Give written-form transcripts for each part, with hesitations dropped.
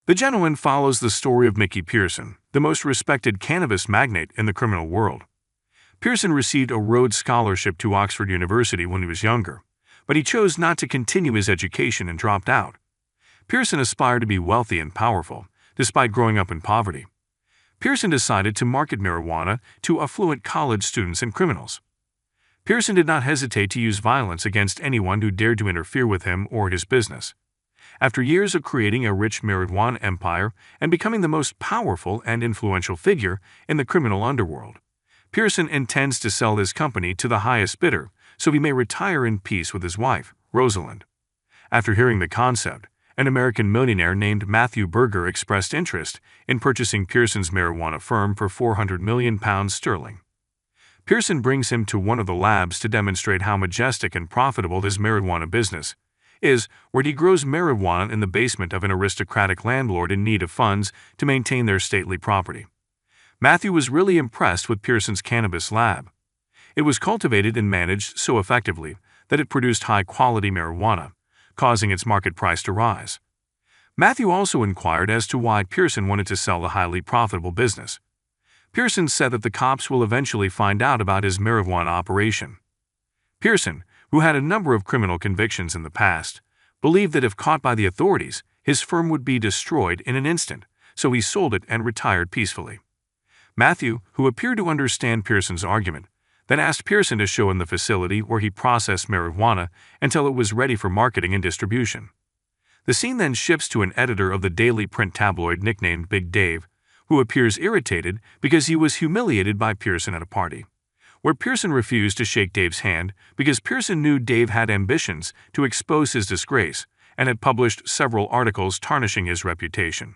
The gentleman follows the story of Mickey Pearson, the most respected cannabis magnate in the criminal world. Pearson received a Rhodes Scholarship to Oxford University when he was younger, but he chose not to continue his education and dropped out. Pearson aspired to be wealthy and powerful, despite growing up in poverty. Pearson decided to market marijuana to affluent college students and criminals. Pearson did not hesitate to use violence against anyone who dared to interfere with him or his business. After years of creating a rich marijuana empire and becoming the most powerful and influential figure in the criminal underworld, Pearson intends to sell his company to the highest bidder so he may retire in peace with his wife, Rosalind. After hearing the concept, an American millionaire named Matthew Berger expressed interest in purchasing Pearson's marijuana firm for £400 million. Pearson brings him to one of the labs to demonstrate how majestic and profitable his marijuana business is, where he grows marijuana in the basement of an aristocratic landlord in need of funds to maintain their stately property. Matthew was really impressed with Pearson's cannabis lab. It was cultivated and managed so effectively that it produced high-quality marijuana, causing its market price to rise. Matthew also inquired as to why Pearson wanted to sell the highly profitable business. Pearson said that the cops will eventually find out about his marijuana operation. Pearson, who had a number of criminal convictions in the past, believed that if caught by the authorities, his firm would be destroyed in an instant, so he sold it and retired peacefully. Matthew, who appeared to understand Pearson's argument, then asked Pearson to show him the facility where he processed marijuana until it was ready for marketing and distribution. The scene then shifts to an editor of the daily print tabloid nicknamed Big Dave, who appears irritated because he was humiliated by Pearson at a party, where Pearson refused to shake Dave's hand because Pearson knew Dave had ambitions to expose his disgrace and had published several articles tarnishing his reputation.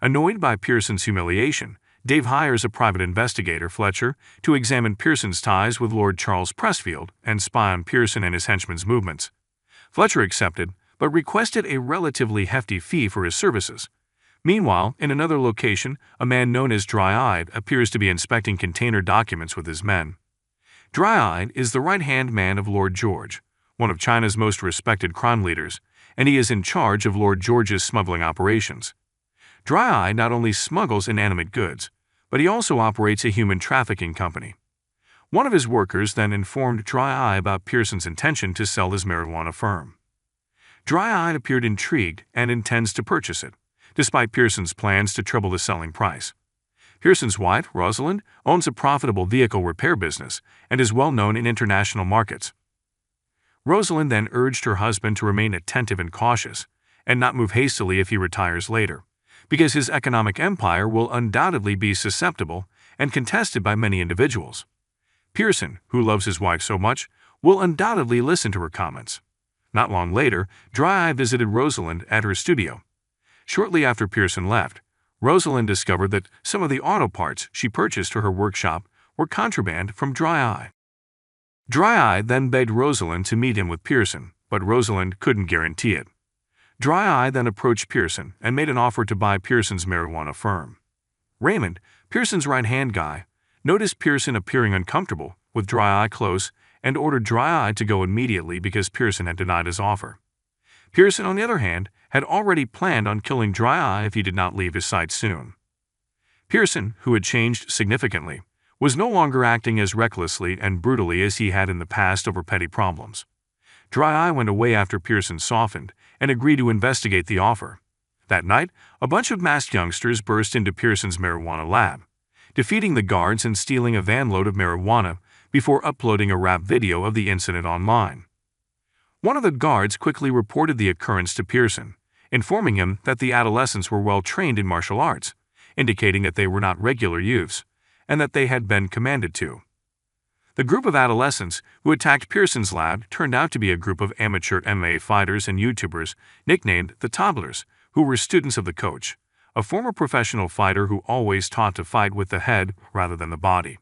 Annoyed by Pearson's humiliation, Dave hires a private investigator, Fletcher, to examine Pearson's ties with Lord Charles Pressfield and spy on Pearson and his henchmen's movements. Fletcher accepted, but requested a relatively hefty fee for his services. Meanwhile, in another location, a man known as Dry-Eyed appears to be inspecting container documents with his men. Dry-Eyed is the right-hand man of Lord George, one of China's most respected crime leaders, and he is in charge of Lord George's smuggling operations. Dry-Eyed not only smuggles inanimate goods, but he also operates a human trafficking company. One of his workers then informed Dry-Eye about Pearson's intention to sell his marijuana firm. Dry-Eyed appeared intrigued and intends to purchase it, despite Pearson's plans to treble the selling price. Pearson's wife, Rosalind, owns a profitable vehicle repair business and is well known in international markets. Rosalind then urged her husband to remain attentive and cautious, and not move hastily if he retires later, because his economic empire will undoubtedly be susceptible and contested by many individuals. Pearson, who loves his wife so much, will undoubtedly listen to her comments. Not long later, Dry-Eye visited Rosalind at her studio. Shortly after Pearson left, Rosalind discovered that some of the auto parts she purchased for her workshop were contraband from Dry-Eye. Dry-Eye then begged Rosalind to meet him with Pearson, but Rosalind couldn't guarantee it. Dry-Eye then approached Pearson and made an offer to buy Pearson's marijuana firm. Raymond, Pearson's right-hand guy, noticed Pearson appearing uncomfortable with Dry-Eye close and ordered Dry-Eye to go immediately because Pearson had denied his offer. Pearson, on the other hand, had already planned on killing Dry-Eye if he did not leave his sight soon. Pearson, who had changed significantly, was no longer acting as recklessly and brutally as he had in the past over petty problems. Dry-Eye went away after Pearson softened and agreed to investigate the offer. That night, a bunch of masked youngsters burst into Pearson's marijuana lab, defeating the guards and stealing a vanload of marijuana before uploading a rap video of the incident online. One of the guards quickly reported the occurrence to Pearson, informing him that the adolescents were well trained in martial arts, indicating that they were not regular youths, and that they had been commanded to. The group of adolescents who attacked Pearson's lab turned out to be a group of amateur MMA fighters and YouTubers nicknamed the Toddlers, who were students of the coach, a former professional fighter who always taught to fight with the head rather than the body.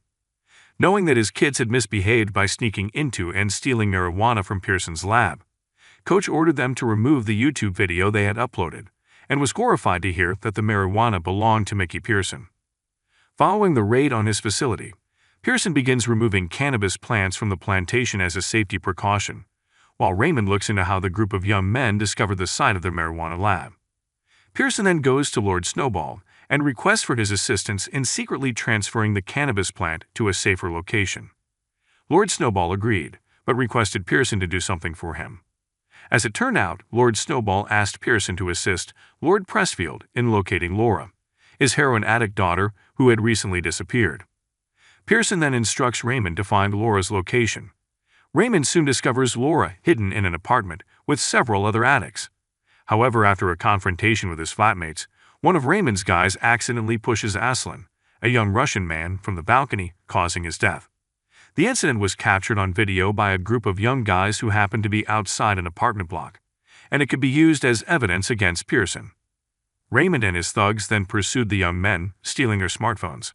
Knowing that his kids had misbehaved by sneaking into and stealing marijuana from Pearson's lab, Coach ordered them to remove the YouTube video they had uploaded, and was horrified to hear that the marijuana belonged to Mickey Pearson. Following the raid on his facility, Pearson begins removing cannabis plants from the plantation as a safety precaution, while Raymond looks into how the group of young men discovered the site of their marijuana lab. Pearson then goes to Lord Snowball and requests for his assistance in secretly transferring the cannabis plant to a safer location. Lord Snowball agreed, but requested Pearson to do something for him. As it turned out, Lord Snowball asked Pearson to assist Lord Pressfield in locating Laura, his heroin addict daughter who had recently disappeared. Pearson then instructs Raymond to find Laura's location. Raymond soon discovers Laura hidden in an apartment with several other addicts. However, after a confrontation with his flatmates, one of Raymond's guys accidentally pushes Aslan, a young Russian man, from the balcony, causing his death. The incident was captured on video by a group of young guys who happened to be outside an apartment block, and it could be used as evidence against Pearson. Raymond and his thugs then pursued the young men, stealing their smartphones.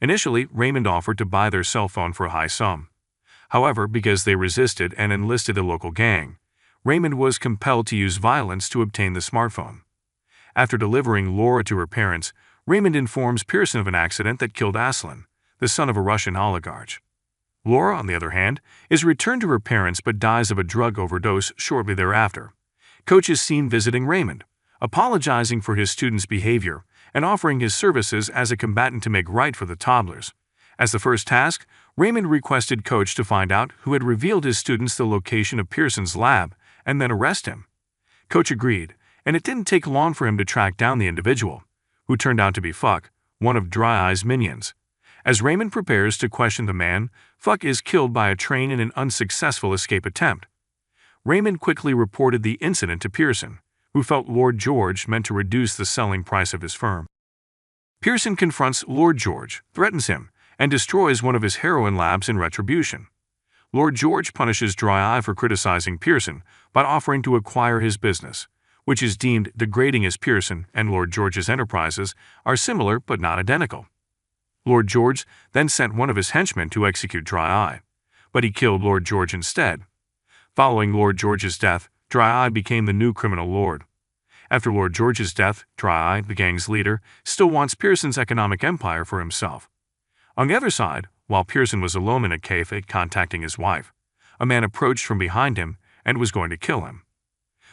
Initially, Raymond offered to buy their cell phone for a high sum. However, because they resisted and enlisted a local gang, Raymond was compelled to use violence to obtain the smartphone. After delivering Laura to her parents, Raymond informs Pearson of an accident that killed Aslan, the son of a Russian oligarch. Laura, on the other hand, is returned to her parents but dies of a drug overdose shortly thereafter. Coach is seen visiting Raymond, apologizing for his students' behavior and offering his services as a combatant to make right for the toddlers. As the first task, Raymond requested Coach to find out who had revealed his students the location of Pearson's lab and then arrest him. Coach agreed, and it didn't take long for him to track down the individual, who turned out to be Fuck, one of Dry Eye's minions. As Raymond prepares to question the man, Fuck is killed by a train in an unsuccessful escape attempt. Raymond quickly reported the incident to Pearson, who felt Lord George meant to reduce the selling price of his firm. Pearson confronts Lord George, threatens him, and destroys one of his heroin labs in retribution. Lord George punishes Dry Eye for criticizing Pearson by offering to acquire his business, which is deemed degrading as Pearson and Lord George's enterprises are similar but not identical. Lord George then sent one of his henchmen to execute Dry Eye, but he killed Lord George instead. Following Lord George's death, Dry Eye became the new criminal lord. After Lord George's death, Dry Eye, the gang's leader, still wants Pearson's economic empire for himself. On the other side, while Pearson was alone in a cafe contacting his wife, a man approached from behind him and was going to kill him.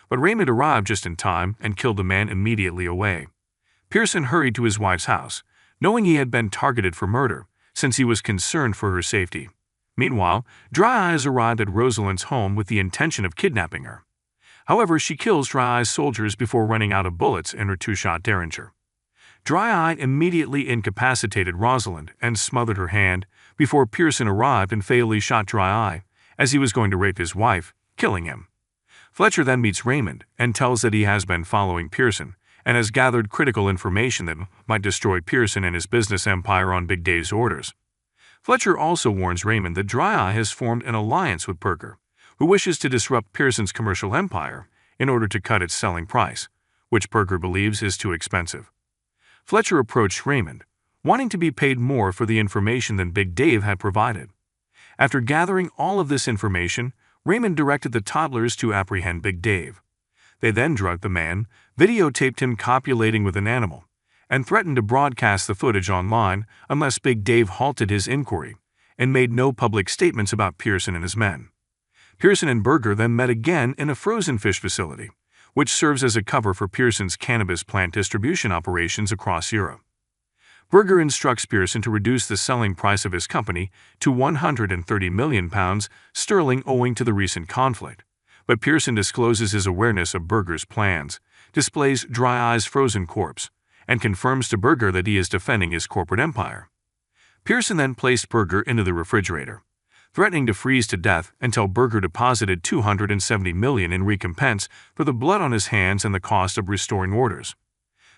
But Raymond arrived just in time and killed the man immediately away. Pearson hurried to his wife's house, knowing he had been targeted for murder, since he was concerned for her safety. Meanwhile, Dry Eyes arrived at Rosalind's home with the intention of kidnapping her. However, she kills Dry Eye's soldiers before running out of bullets in her two-shot Derringer. Dry Eye immediately incapacitated Rosalind and smothered her hand before Pearson arrived and fatally shot Dry Eye as he was going to rape his wife, killing him. Fletcher then meets Raymond and tells that he has been following Pearson and has gathered critical information that might destroy Pearson and his business empire on Big Dave's orders. Fletcher also warns Raymond that Dry Eye has formed an alliance with Perker, who wishes to disrupt Pearson's commercial empire in order to cut its selling price, which Perker believes is too expensive. Fletcher approached Raymond, wanting to be paid more for the information than Big Dave had provided. After gathering all of this information, Raymond directed the toddlers to apprehend Big Dave. They then drugged the man, videotaped him copulating with an animal, and threatened to broadcast the footage online unless Big Dave halted his inquiry and made no public statements about Pearson and his men. Pearson and Berger then met again in a frozen fish facility, which serves as a cover for Pearson's cannabis plant distribution operations across Europe. Berger instructs Pearson to reduce the selling price of his company to £130 million sterling owing to the recent conflict, but Pearson discloses his awareness of Berger's plans, displays Dry Eye's frozen corpse, and confirms to Berger that he is defending his corporate empire. Pearson then placed Berger into the refrigerator, threatening to freeze to death until Berger deposited $270 million in recompense for the blood on his hands and the cost of restoring orders.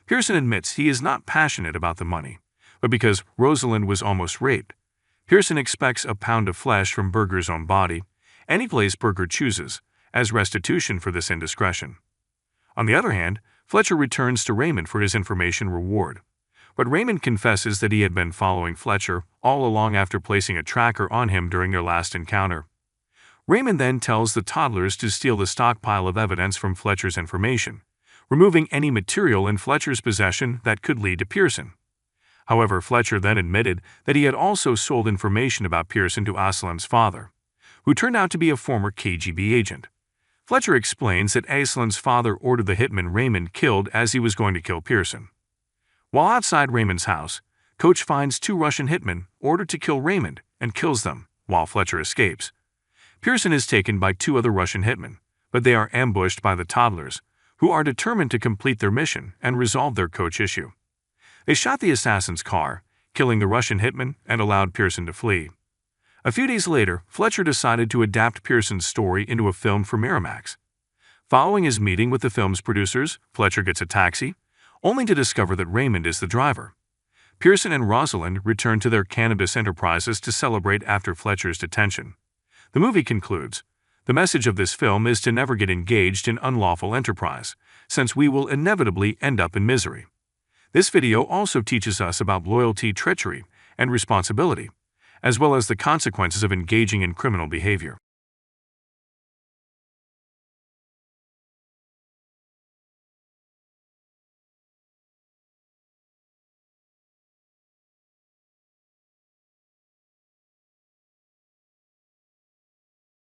Pearson admits he is not passionate about the money, but because Rosalind was almost raped, Pearson expects a pound of flesh from Berger's own body, any place Berger chooses, as restitution for this indiscretion. On the other hand, Fletcher returns to Raymond for his information reward, but Raymond confesses that he had been following Fletcher all along after placing a tracker on him during their last encounter. Raymond then tells the toddlers to steal the stockpile of evidence from Fletcher's information, removing any material in Fletcher's possession that could lead to Pearson. However, Fletcher then admitted that he had also sold information about Pearson to Aslan's father, who turned out to be a former KGB agent. Fletcher explains that Aislenn's father ordered the hitman Raymond killed as he was going to kill Pearson. While outside Raymond's house, Coach finds two Russian hitmen ordered to kill Raymond and kills them while Fletcher escapes. Pearson is taken by two other Russian hitmen, but they are ambushed by the toddlers, who are determined to complete their mission and resolve their Coach issue. They shot the assassin's car, killing the Russian hitman, and allowed Pearson to flee. A few days later, Fletcher decided to adapt Pearson's story into a film for Miramax. Following his meeting with the film's producers, Fletcher gets a taxi, only to discover that Raymond is the driver. Pearson and Rosalind return to their cannabis enterprises to celebrate after Fletcher's detention. The movie concludes, "The message of this film is to never get engaged in unlawful enterprise, since we will inevitably end up in misery." This video also teaches us about loyalty, treachery, and responsibility, as well as the consequences of engaging in criminal behavior.